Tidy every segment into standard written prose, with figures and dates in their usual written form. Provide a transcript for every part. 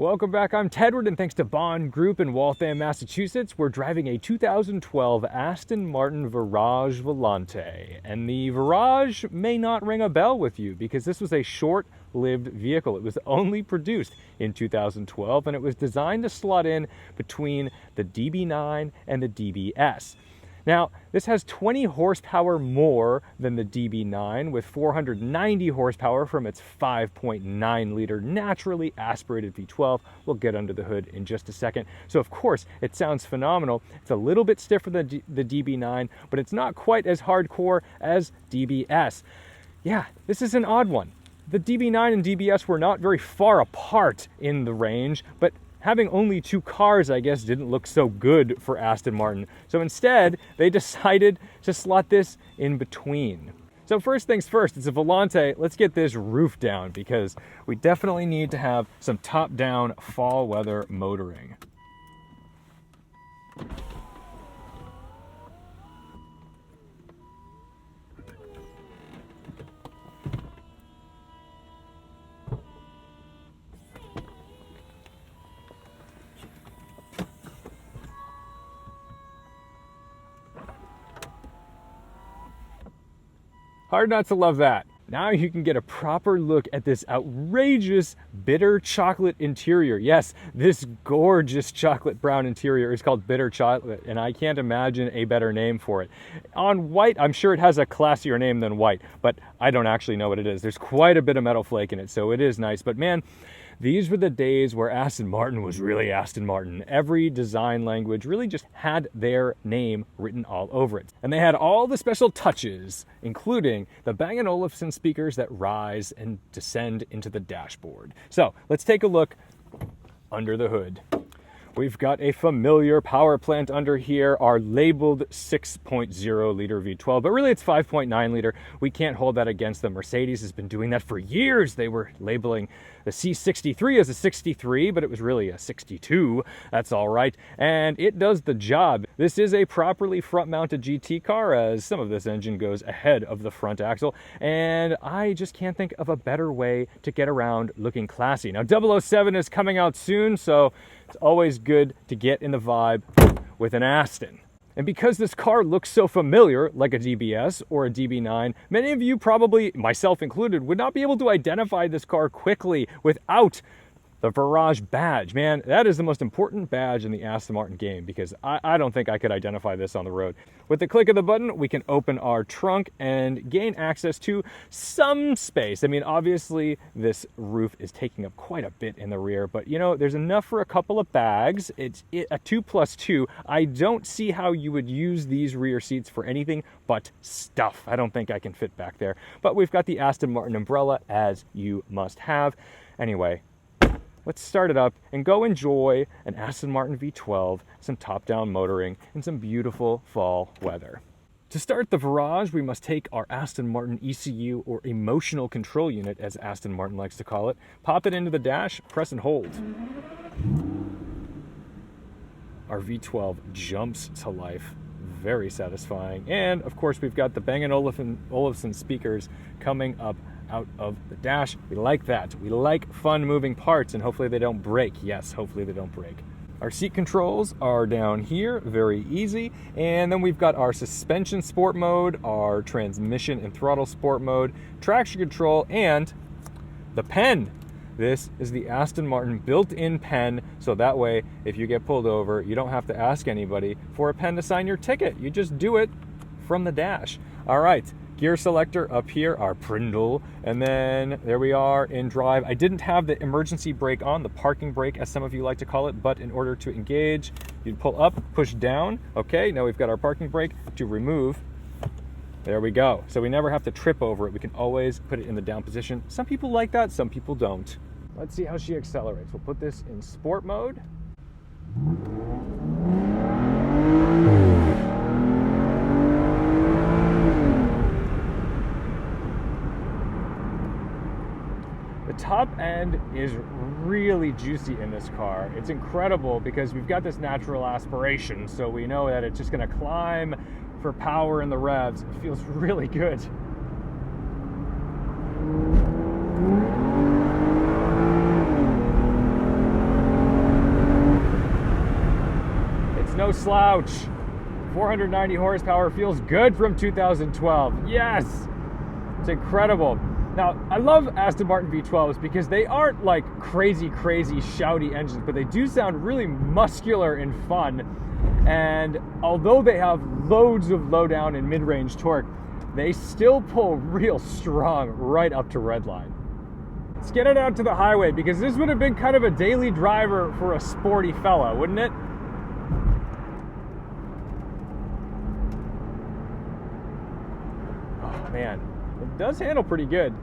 Welcome back, I'm Tedward, and thanks to Bond Group in Waltham, Massachusetts, we're driving a 2012 Aston Martin Virage Volante. And the Virage may not ring a bell with you because this was a short-lived vehicle. It was only produced in 2012, and it was designed to slot in between the DB9 and the DBS. Now, this has 20 horsepower more than the DB9 with 490 horsepower from its 5.9-liter naturally aspirated V12. We'll get under the hood in just a second. So, of course, it sounds phenomenal. It's a little bit stiffer than the DB9, but it's not quite as hardcore as DBS. Yeah, this is an odd one. The DB9 and DBS were not very far apart in the range, but having only two cars, I guess, didn't look so good for Aston Martin. So instead, they decided to slot this in between. So first things first, it's a Volante. Let's get this roof down because we definitely need to have some top-down fall weather motoring. Hard not to love that. Now you can get a proper look at this outrageous bitter chocolate interior. Yes, this gorgeous chocolate brown interior is called bitter chocolate, and I can't imagine a better name for it. On white, I'm sure it has a classier name than white, but I don't actually know what it is. There's quite a bit of metal flake in it, so it is nice. But man, these were the days where Aston Martin was really Aston Martin. Every design language really just had their name written all over it. And they had all the special touches, including the Bang & Olufsen speakers that rise and descend into the dashboard. So let's take a look under the hood. We've got a familiar power plant under here, our labeled 6.0 liter V12, but really it's 5.9 liter. We can't hold that against them. Mercedes has been doing that for years. They were labeling the C63 as a 63, but it was really a 62. That's all right. And it does the job. This is a properly front-mounted GT car, as some of this engine goes ahead of the front axle. And I just can't think of a better way to get around looking classy. Now, 007 is coming out soon, so it's always good to get in the vibe with an Aston. And because this car looks so familiar, like a DBS or a DB9, many of you probably, myself included, would not be able to identify this car quickly without the Virage badge. Man, that is the most important badge in the Aston Martin game because I don't think I could identify this on the road. With the click of the button, we can open our trunk and gain access to some space. I mean, obviously, this roof is taking up quite a bit in the rear, but you know, there's enough for a couple of bags. It's a 2+2. I don't see how you would use these rear seats for anything but stuff. I don't think I can fit back there. But we've got the Aston Martin umbrella, as you must have. Anyway, let's start it up and go enjoy an Aston Martin V12, some top-down motoring, and some beautiful fall weather. To start the Virage, we must take our Aston Martin ECU, or emotional control unit, as Aston Martin likes to call it, pop it into the dash, press and hold. Our V12 jumps to life. Very satisfying. And, of course, we've got the Bang & Olufsen speakers coming up out of the dash. We like that. We like fun moving parts, and hopefully they don't break. Yes, hopefully they don't break. Our seat controls are down here, very easy. And then we've got our suspension sport mode, our transmission and throttle sport mode, traction control, and the pen. This is the Aston Martin built-in pen, so that way, if you get pulled over, you don't have to ask anybody for a pen to sign your ticket. You just do it from the dash. All right. Gear selector up here, our Prindle, and then there we are in drive. I didn't have the emergency brake on, the parking brake as some of you like to call it, but in order to engage, you'd pull up, push down. Okay, now we've got our parking brake to remove. There we go. So we never have to trip over it. We can always put it in the down position. Some people like that, some people don't. Let's see how she accelerates. We'll put this in sport mode. The top end is really juicy in this car. It's incredible because we've got this natural aspiration, so we know that it's just going to climb for power in the revs. It feels really good. slouch. 490 horsepower feels good from 2012. Yes, it's incredible. Now, I love Aston Martin V12s because they aren't like crazy, shouty engines, but they do sound really muscular and fun. And although they have loads of low down and mid-range torque, they still pull real strong right up to redline. Let's get it out to the highway because this would have been kind of a daily driver for a sporty fella, wouldn't it? Oh man, it does handle pretty good.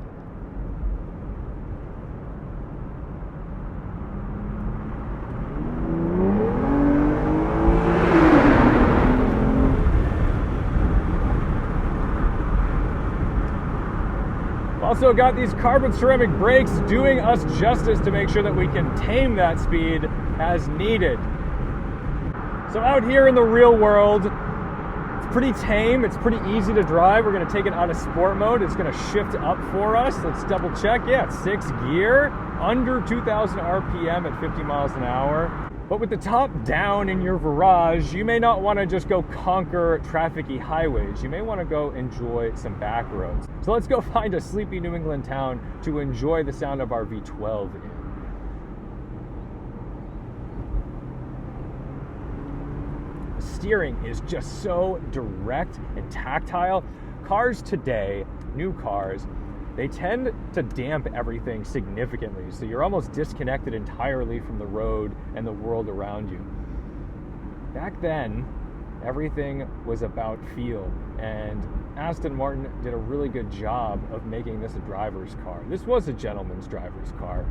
Also got these carbon ceramic brakes doing us justice to make sure that we can tame that speed as needed. So out here in the real world, it's pretty tame, it's pretty easy to drive. We're gonna take it out of sport mode. It's gonna shift up for us. Let's double check. Yeah, it's 6th gear, under 2,000 RPM at 50 miles an hour. But with the top down in your Virage, you may not want to just go conquer trafficy highways. You may want to go enjoy some back roads. So let's go find a sleepy New England town to enjoy the sound of our V12 in. Steering is just so direct and tactile. Cars today, new cars, they tend to damp everything significantly, so you're almost disconnected entirely from the road and the world around you. Back then, everything was about feel, and Aston Martin did a really good job of making this a driver's car. This was a gentleman's driver's car.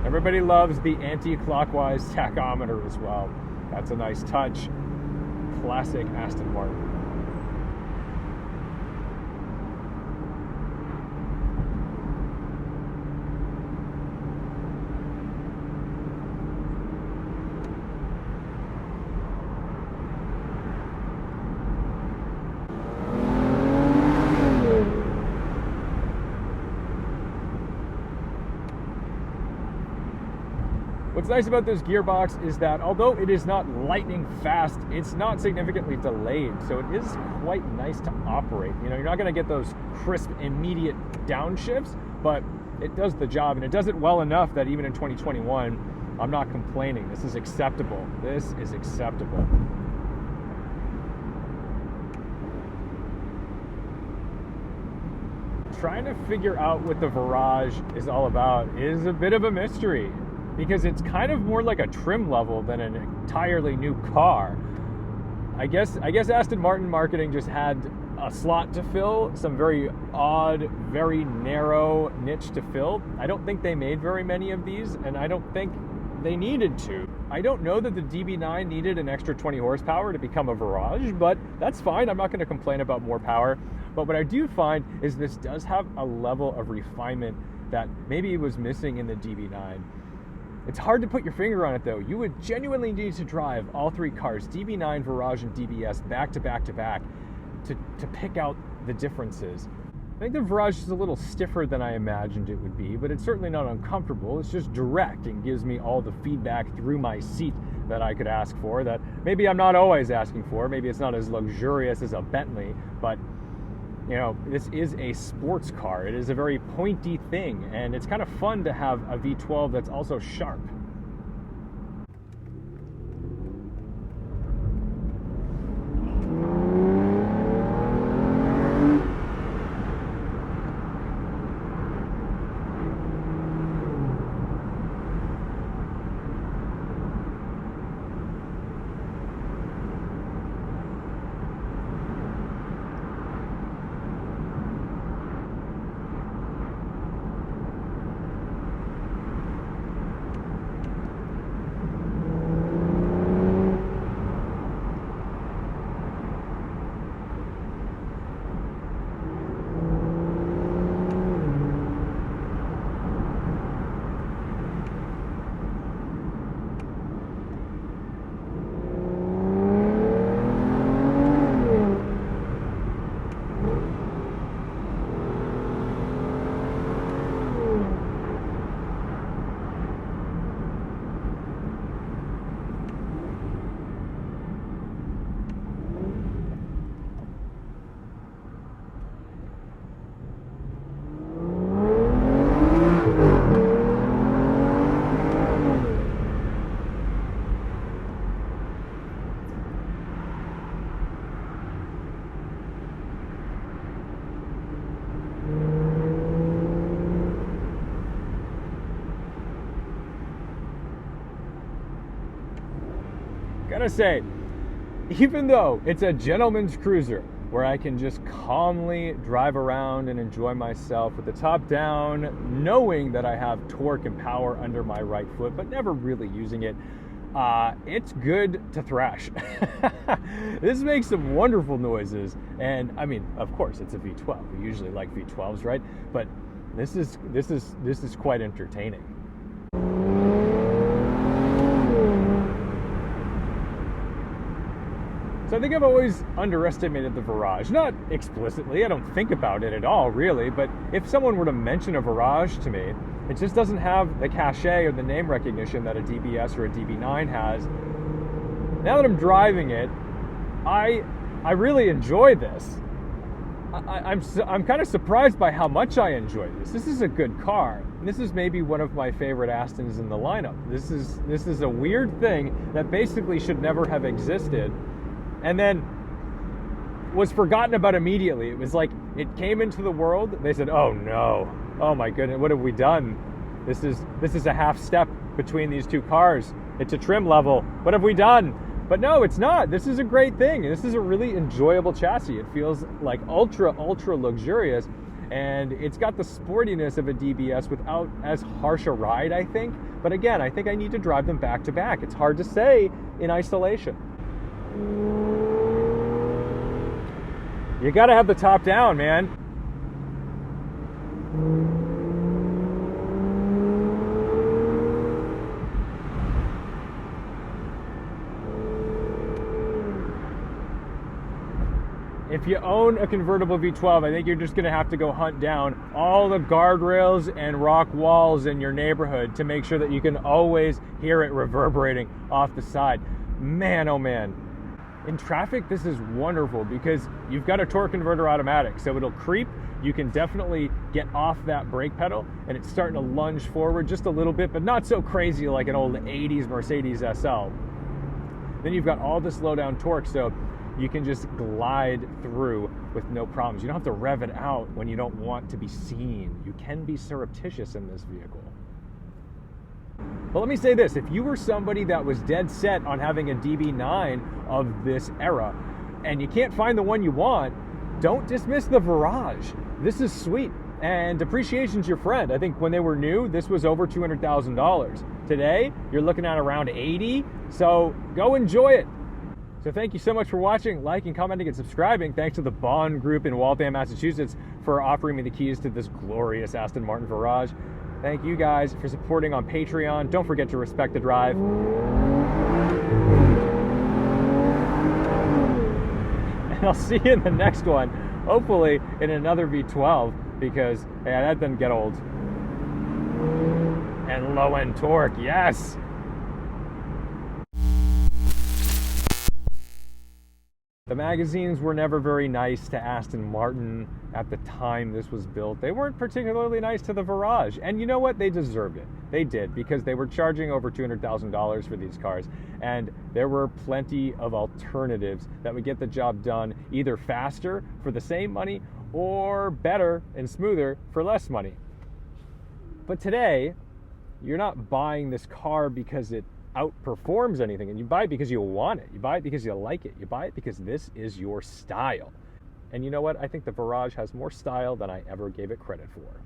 Everybody loves the anti-clockwise tachometer as well. That's a nice touch. Classic Aston Martin. What's nice about this gearbox is that although it is not lightning fast, it's not significantly delayed, so it is quite nice to operate. You know, you're not going to get those crisp, immediate downshifts, but it does the job, and it does it well enough that even in 2021, I'm not complaining. This is acceptable. This is acceptable. Trying to figure out what the Virage is all about is a bit of a mystery, because it's kind of more like a trim level than an entirely new car. I guess Aston Martin marketing just had a slot to fill, some very odd, very narrow niche to fill. I don't think they made very many of these, and I don't think they needed to. I don't know that the DB9 needed an extra 20 horsepower to become a Virage, but that's fine. I'm not going to complain about more power. But what I do find is this does have a level of refinement that maybe was missing in the DB9. It's hard to put your finger on it though. You would genuinely need to drive all three cars, DB9, Virage, and DBS, back to back to back to pick out the differences. I think the Virage is a little stiffer than I imagined it would be, but it's certainly not uncomfortable. It's just direct and gives me all the feedback through my seat that I could ask for, that maybe I'm not always asking for. Maybe it's not as luxurious as a Bentley, but you know, this is a sports car. It is a very pointy thing, and it's kind of fun to have a V12 that's also sharp. gotta say, even though it's a gentleman's cruiser where I can just calmly drive around and enjoy myself with the top down, knowing that I have torque and power under my right foot, but never really using it, it's good to thrash. This makes some wonderful noises, and I mean, of course, it's a V12. We usually like V12s, right? But this is quite entertaining. So I think I've always underestimated the Virage. Not explicitly, I don't think about it at all, really, but if someone were to mention a Virage to me, it just doesn't have the cachet or the name recognition that a DBS or a DB9 has. Now that I'm driving it, I really enjoy this. I'm kind of surprised by how much I enjoy this. This is a good car. This is maybe one of my favorite Astons in the lineup. This is a weird thing that basically should never have existed, and then was forgotten about immediately. It was like it came into the world. They said, "Oh no, oh my goodness, what have we done? This is a half step between these two cars. It's a trim level. What have we done?" But no, it's not. This is a great thing. This is a really enjoyable chassis. It feels like ultra luxurious, and it's got the sportiness of a DBS without as harsh a ride, I think. But again, I think I need to drive them back to back. It's hard to say in isolation. You gotta have the top down, man. If you own a convertible V12, I think you're just gonna have to go hunt down all the guardrails and rock walls in your neighborhood to make sure that you can always hear it reverberating off the side. Man, oh man. In traffic, this is wonderful because you've got a torque converter automatic, so it'll creep. You can definitely get off that brake pedal, and it's starting to lunge forward just a little bit, but not so crazy like an old 80s Mercedes SL. Then you've got all the slow down torque, so you can just glide through with no problems. You don't have to rev it out when you don't want to be seen. You can be surreptitious in this vehicle. But let me say this, if you were somebody that was dead set on having a DB9 of this era, and you can't find the one you want, don't dismiss the Virage. This is sweet, and depreciation's your friend. I think when they were new, this was over $200,000. Today, you're looking at around 80, so go enjoy it. So thank you so much for watching, liking, commenting, and subscribing. Thanks to the Bond Group in Waltham, Massachusetts for offering me the keys to this glorious Aston Martin Virage. Thank you guys for supporting on Patreon. Don't forget to respect the drive. And I'll see you in the next one, hopefully in another V12, because yeah, that doesn't get old. And low end torque, yes! The magazines were never very nice to Aston Martin at the time this was built. They weren't particularly nice to the Virage. And you know what? They deserved it. They did, because they were charging over $200,000 for these cars. And there were plenty of alternatives that would get the job done either faster for the same money or better and smoother for less money. But today, you're not buying this car because it outperforms anything, and you buy it because you want it. You buy it because you like it. You buy it because this is your style. And you know what? I think the Virage has more style than I ever gave it credit for.